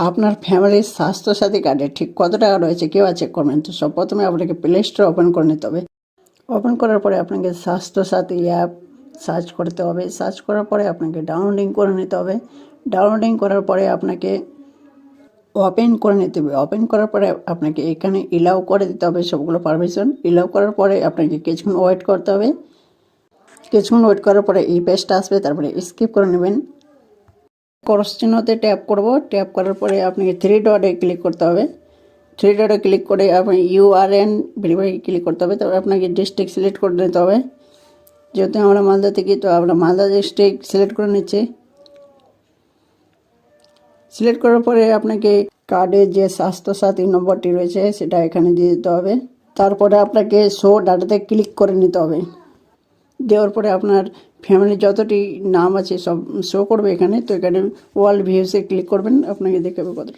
আপনার ফ্যামিলির স্বাস্থ্যসাথী কার্ডে ঠিক কত টাকা রয়েছে কেউ চেক করবেন। তো সব প্রথমে আপনাকে প্লে স্টোর ওপেন করে নিতে হবে। ওপেন করার পরে আপনাকে স্বাস্থ্যসাথী অ্যাপ সার্চ করতে হবে। সার্চ করার পরে আপনাকে ডাউনলোডিং করে নিতে হবে। ডাউনলোডিং করার পরে আপনাকে ওপেন করে নিতে হবে। ওপেন করার পরে আপনাকে এখানে এলাও করে দিতে হবে সবগুলো পারমিশন। এলাও করার পরে আপনাকে কিছুক্ষণ ওয়েট করতে হবে। কিছুক্ষণ ওয়েট করার পরে এই পেজটা আসবে, তারপরে স্কিপ করে নেবেন। ক্রস চিহ্নতে ট্যাপ করব। ট্যাপ করার পরে আপনাকে থ্রি ডটে ক্লিক করতে হবে। থ্রি ডটে ক্লিক করে আপনি ইউআরএন ভেরিফাই ক্লিক করতে হবে। তারপরে আপনাকে ডিস্ট্রিক্ট সিলেক্ট করে নিতে হবে। যেহেতু আমরা মালদা থেকে, তো আমরা মালদা ডিস্ট্রিক্ট সিলেক্ট করে নিচ্ছি। সিলেক্ট করার পরে আপনাকে কার্ডে যে স্বাস্থ্যসাথী নম্বরটি রয়েছে সেটা এখানে দিয়ে দিতে হবে। তারপরে আপনাকে শো ডাটাতে ক্লিক করে নিতে হবে। দেওয়ার পরে আপনার ফ্যামিলির যতটি নাম আছে সব শো করবে এখানে। তো এখানে ওয়ার্ল্ড ভিউসে ক্লিক করবেন, আপনাকে দেখাবে কতটা।